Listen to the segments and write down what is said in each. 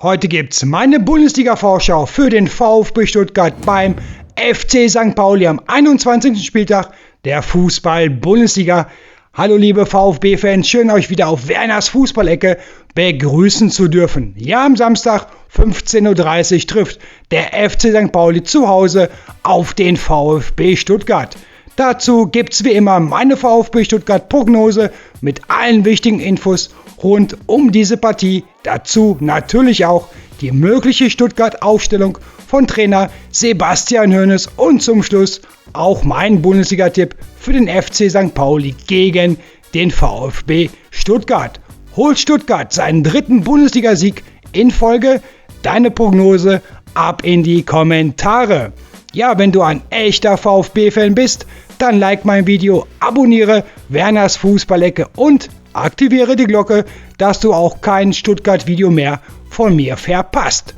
Heute gibt's meine Bundesliga-Vorschau für den VfB Stuttgart beim FC St. Pauli am 21. Spieltag der Fußball-Bundesliga. Hallo liebe VfB-Fans, schön euch wieder auf Werners Fußballecke begrüßen zu dürfen. Ja, am Samstag 15:30 Uhr trifft der FC St. Pauli zu Hause auf den VfB Stuttgart. Dazu gibt's wie immer meine VfB Stuttgart Prognose mit allen wichtigen Infos rund um diese Partie. Dazu natürlich auch die mögliche Stuttgart-Aufstellung von Trainer Sebastian Hoeneß und zum Schluss auch mein Bundesliga-Tipp für den FC St. Pauli gegen den VfB Stuttgart. Holt Stuttgart seinen dritten Bundesligasieg in Folge? Deine Prognose ab in die Kommentare. Ja, wenn du ein echter VfB-Fan bist, dann like mein Video, abonniere Werners Fußballecke und aktiviere die Glocke, dass du auch kein Stuttgart-Video mehr von mir verpasst.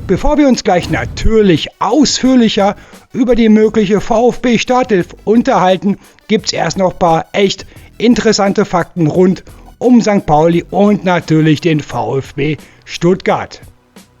Bevor wir uns gleich natürlich ausführlicher über die mögliche VfB-Startelf unterhalten, gibt es erst noch ein paar echt interessante Fakten rund um St. Pauli und natürlich den VfB Stuttgart.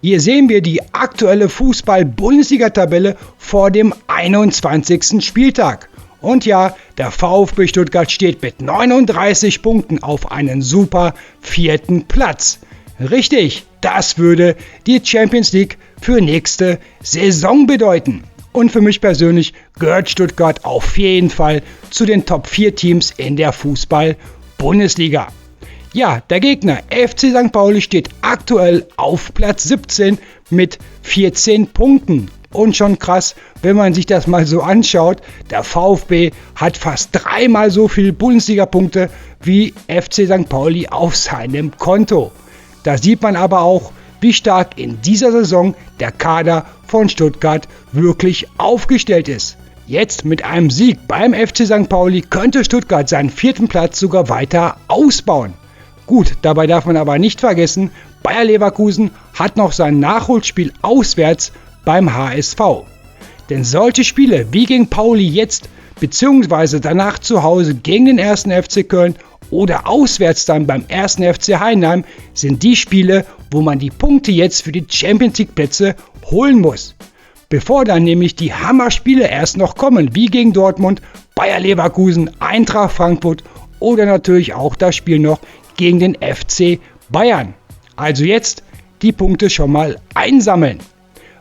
Hier sehen wir die aktuelle Fußball-Bundesliga-Tabelle vor dem 21. Spieltag. Und ja, der VfB Stuttgart steht mit 39 Punkten auf einen super 4. Platz. Richtig, das würde die Champions League für nächste Saison bedeuten. Und für mich persönlich gehört Stuttgart auf jeden Fall zu den Top 4 Teams in der Fußball-Bundesliga. Ja, der Gegner FC St. Pauli steht aktuell auf Platz 17 mit 14 Punkten. Und schon krass, wenn man sich das mal so anschaut, der VfB hat fast 3-mal so viele Bundesliga-Punkte wie FC St. Pauli auf seinem Konto. Da sieht man aber auch, wie stark in dieser Saison der Kader von Stuttgart wirklich aufgestellt ist. Jetzt mit einem Sieg beim FC St. Pauli könnte Stuttgart seinen 4. Platz sogar weiter ausbauen. Gut, dabei darf man aber nicht vergessen, Bayer Leverkusen hat noch sein Nachholspiel auswärts beim HSV. Denn solche Spiele wie gegen Pauli jetzt bzw. danach zu Hause gegen den 1. FC Köln oder auswärts dann beim 1. FC Heidenheim sind die Spiele, wo man die Punkte jetzt für die Champions League Plätze holen muss. Bevor dann nämlich die Hammerspiele erst noch kommen, wie gegen Dortmund, Bayer Leverkusen, Eintracht Frankfurt oder natürlich auch das Spiel noch gegen den FC Bayern. Also jetzt die Punkte schon mal einsammeln.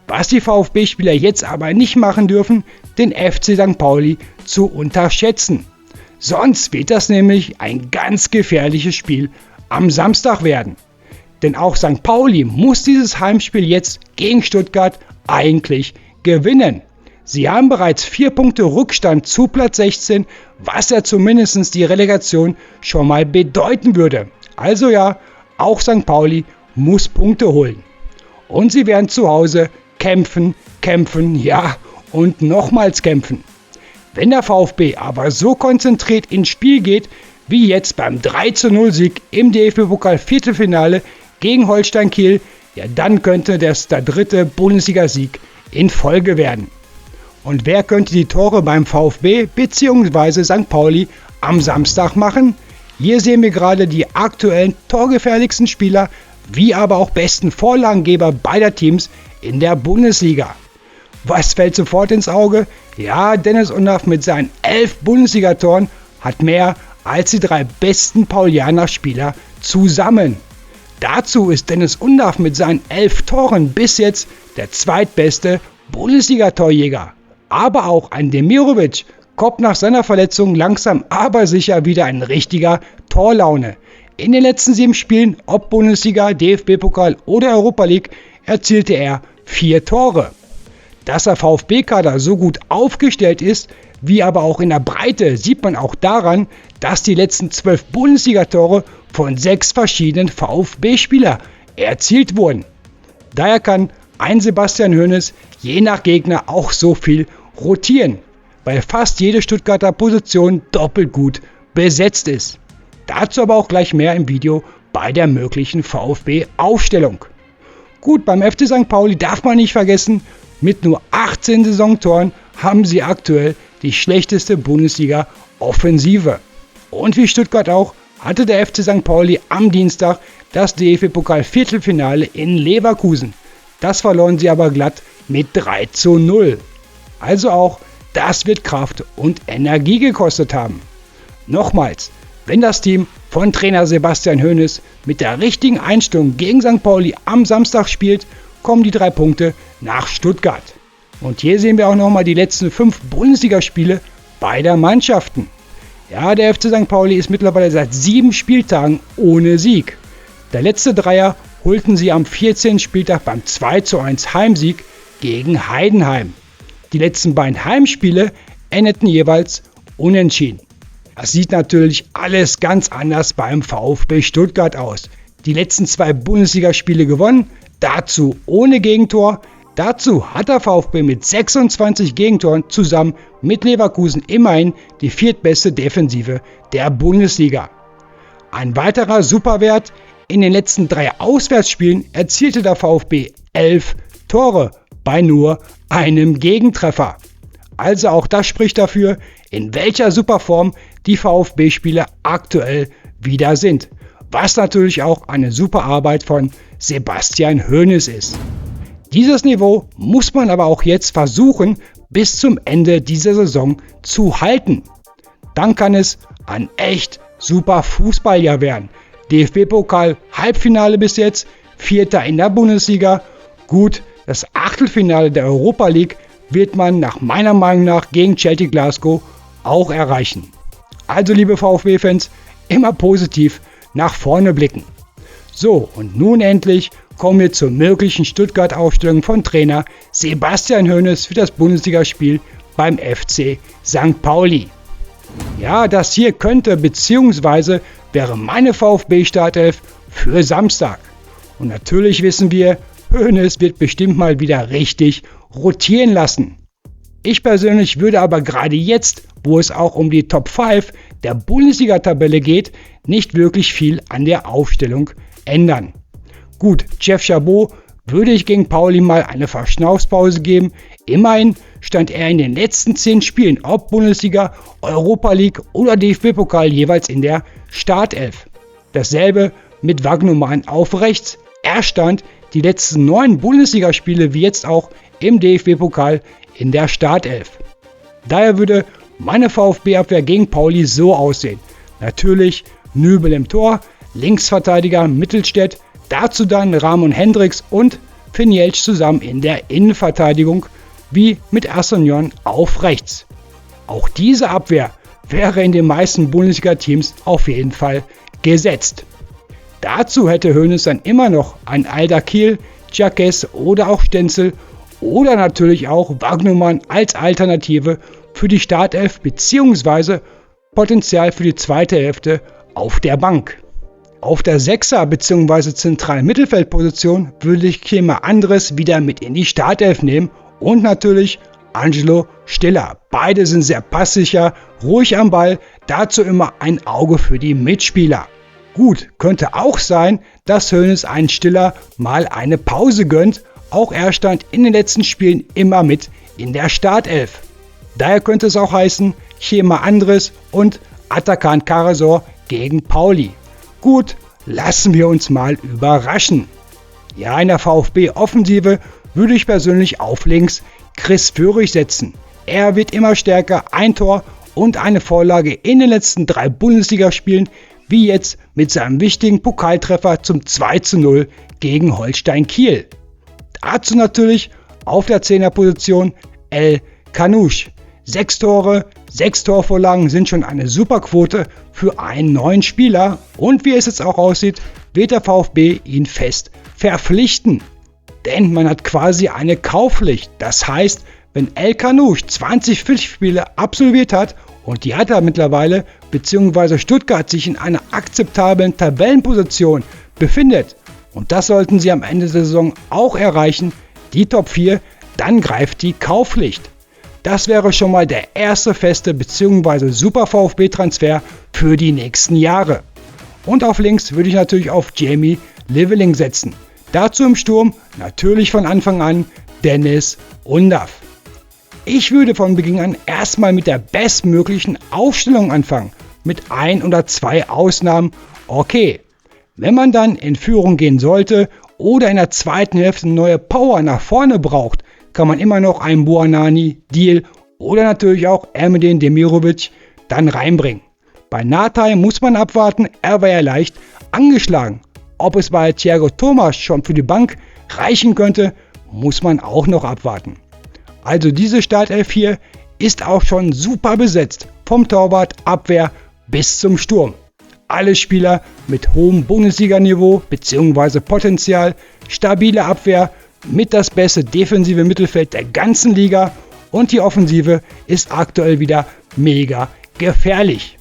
Was die VfB-Spieler jetzt aber nicht machen dürfen, den FC St. Pauli zu unterschätzen. Sonst wird das nämlich ein ganz gefährliches Spiel am Samstag werden. Denn auch St. Pauli muss dieses Heimspiel jetzt gegen Stuttgart eigentlich gewinnen. Sie haben bereits 4 Punkte Rückstand zu Platz 16, was ja zumindest die Relegation schon mal bedeuten würde. Also ja, auch St. Pauli muss Punkte holen. Und sie werden zu Hause kämpfen, ja, und nochmals kämpfen. Wenn der VfB aber so konzentriert ins Spiel geht, wie jetzt beim 3:0-Sieg im DFB-Pokal-Viertelfinale gegen Holstein Kiel, ja, dann könnte das der 3. Bundesligasieg in Folge werden. Und wer könnte die Tore beim VfB bzw. St. Pauli am Samstag machen? Hier sehen wir gerade die aktuellen torgefährlichsten Spieler, wie aber auch besten Vorlagengeber beider Teams in der Bundesliga. Was fällt sofort ins Auge? Ja, Dennis Undaff mit seinen 11 Bundesligatoren hat mehr als die 3 besten Paulianer-Spieler zusammen. Dazu ist Dennis Undaff mit seinen 11 Toren bis jetzt der zweitbeste Bundesliga-Torjäger. Aber auch ein Demirovic kommt nach seiner Verletzung langsam aber sicher wieder in richtiger Torlaune. In den letzten 7 Spielen, ob Bundesliga, DFB-Pokal oder Europa League, erzielte er 4 Tore. Dass der VfB-Kader so gut aufgestellt ist, wie aber auch in der Breite, sieht man auch daran, dass die letzten 12 Bundesliga-Tore von 6 verschiedenen VfB-Spielern erzielt wurden. Daher kann ein Sebastian Hoeneß je nach Gegner auch so viel rotieren, weil fast jede Stuttgarter Position doppelt gut besetzt ist. Dazu aber auch gleich mehr im Video bei der möglichen VfB-Aufstellung. Gut, beim FC St. Pauli darf man nicht vergessen, mit nur 18 Saisontoren haben sie aktuell die schlechteste Bundesliga-Offensive. Und wie Stuttgart auch, hatte der FC St. Pauli am Dienstag das DFB-Pokal-Viertelfinale in Leverkusen. Das verloren sie aber glatt mit 3:0. Also auch, das wird Kraft und Energie gekostet haben. Nochmals, wenn das Team von Trainer Sebastian Hoeneß mit der richtigen Einstellung gegen St. Pauli am Samstag spielt, kommen die 3 Punkte nach Stuttgart. Und hier sehen wir auch nochmal die letzten 5 Bundesligaspiele beider Mannschaften. Ja, der FC St. Pauli ist mittlerweile seit 7 Spieltagen ohne Sieg. Der letzte Dreier holten sie am 14. Spieltag beim 2:1 Heimsieg gegen Heidenheim. Die letzten beiden Heimspiele endeten jeweils unentschieden. Das sieht natürlich alles ganz anders beim VfB Stuttgart aus. Die letzten 2 Bundesligaspiele gewonnen, dazu ohne Gegentor. Dazu hat der VfB mit 26 Gegentoren zusammen mit Leverkusen immerhin die viertbeste Defensive der Bundesliga. Ein weiterer Superwert: in den letzten 3 Auswärtsspielen erzielte der VfB 11 Tore bei nur einem Gegentreffer. Also auch das spricht dafür, in welcher Superform die VfB-Spieler aktuell wieder sind. Was natürlich auch eine super Arbeit von Sebastian Hoeneß ist. Dieses Niveau muss man aber auch jetzt versuchen, bis zum Ende dieser Saison zu halten. Dann kann es ein echt super Fußballjahr werden. DFB-Pokal Halbfinale bis jetzt, 4. in der Bundesliga. Gut, das Achtelfinale der Europa League wird man nach meiner Meinung nach gegen Celtic Glasgow auch erreichen. Also liebe VfB-Fans, immer positiv nach vorne blicken. So, und nun endlich kommen wir zur möglichen Stuttgart-Aufstellung von Trainer Sebastian Hoeneß für das Bundesligaspiel beim FC St. Pauli. Ja, das hier könnte bzw. wäre meine VfB-Startelf für Samstag. Und natürlich wissen wir, Hoeneß wird bestimmt mal wieder richtig rotieren lassen. Ich persönlich würde aber gerade jetzt, wo es auch um die Top 5 der Bundesliga-Tabelle geht, nicht wirklich viel an der Aufstellung ändern. Gut, Jeff Chabot würde ich gegen Pauli mal eine Verschnaufspause geben. Immerhin stand er in den letzten 10 Spielen, ob Bundesliga, Europa League oder DFB-Pokal, jeweils in der Startelf. Dasselbe mit Wagnumann auf rechts. Er stand die letzten 9 Bundesligaspiele wie jetzt auch im DFB-Pokal in der Startelf. Daher würde meine VfB-Abwehr gegen Pauli so aussehen. Natürlich Nübel im Tor, Linksverteidiger Mittelstädt, dazu dann Ramon Hendricks und Finn Jeltsch zusammen in der Innenverteidigung, wie mit Assognon auf rechts. Auch diese Abwehr wäre in den meisten Bundesliga-Teams auf jeden Fall gesetzt. Dazu hätte Hoeneß dann immer noch ein Alda Kiel, Jacques oder auch Stenzel oder natürlich auch Wagnumann als Alternative für die Startelf bzw. Potenzial für die zweite Hälfte auf der Bank. Auf der 6er bzw. zentralen Mittelfeldposition würde ich Kemal Andres wieder mit in die Startelf nehmen und natürlich Angelo Stiller. Beide sind sehr passsicher, ruhig am Ball, dazu immer ein Auge für die Mitspieler. Gut, könnte auch sein, dass Hoeneß einen Stiller mal eine Pause gönnt. Auch er stand in den letzten Spielen immer mit in der Startelf. Daher könnte es auch heißen, Kemal Andres und Atakan Karasor gegen Pauli. Gut, lassen wir uns mal überraschen. Ja, in der VfB-Offensive würde ich persönlich auf links Chris Führig setzen. Er wird immer stärker, ein Tor und eine Vorlage in den letzten 3 Bundesligaspielen, wie jetzt mit seinem wichtigen Pokaltreffer zum 2:0 gegen Holstein Kiel. Dazu natürlich auf der 10er-Position El Kanouche. 6 Tore, 6 Torvorlagen sind schon eine super Quote für einen neuen Spieler und wie es jetzt auch aussieht, wird der VfB ihn fest verpflichten. Denn man hat quasi eine Kaufpflicht. Das heißt, wenn El Kanouche 20 Pflichtspiele absolviert hat, und die hat er mittlerweile, beziehungsweise Stuttgart sich in einer akzeptablen Tabellenposition befindet, und das sollten sie am Ende der Saison auch erreichen, die Top 4, dann greift die Kaufpflicht. Das wäre schon mal der erste feste bzw. super VfB-Transfer für die nächsten Jahre. Und auf links würde ich natürlich auf Jamie Leveling setzen. Dazu im Sturm natürlich von Anfang an Dennis Undav. Ich würde von Beginn an erstmal mit der bestmöglichen Aufstellung anfangen. Mit 1 oder 2 Ausnahmen, okay. Wenn man dann in Führung gehen sollte oder in der zweiten Hälfte neue Power nach vorne braucht, kann man immer noch einen Buonanni, Deal oder natürlich auch Ermedin Demirovic dann reinbringen. Bei Natai muss man abwarten, er war ja leicht angeschlagen. Ob es bei Thiago Thomas schon für die Bank reichen könnte, muss man auch noch abwarten. Also diese Startelf hier ist auch schon super besetzt, vom Torwart, Abwehr bis zum Sturm. Alle Spieler mit hohem Bundesliga-Niveau bzw. Potenzial, stabile Abwehr mit das beste defensive Mittelfeld der ganzen Liga und die Offensive ist aktuell wieder mega gefährlich.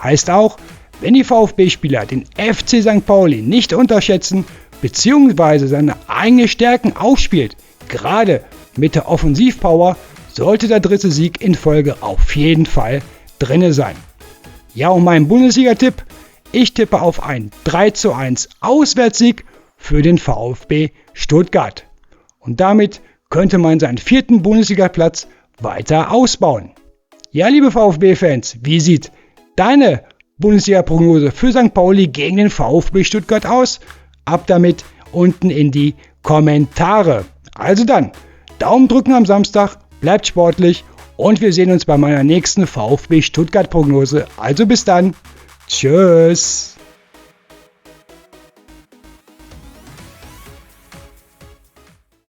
Heißt auch, wenn die VfB-Spieler den FC St. Pauli nicht unterschätzen bzw. seine eigenen Stärken aufspielt, gerade mit der Offensivpower, sollte der dritte Sieg in Folge auf jeden Fall drinne sein. Ja, und mein Bundesliga-Tipp: Ich tippe auf einen 3:1 Auswärtssieg für den VfB Stuttgart. Und damit könnte man seinen 4. Bundesligaplatz weiter ausbauen. Ja, liebe VfB-Fans, wie sieht deine Bundesliga-Prognose für St. Pauli gegen den VfB Stuttgart aus? Ab damit unten in die Kommentare. Also dann, Daumen drücken am Samstag, bleibt sportlich und wir sehen uns bei meiner nächsten VfB Stuttgart-Prognose. Also bis dann. Tschüss.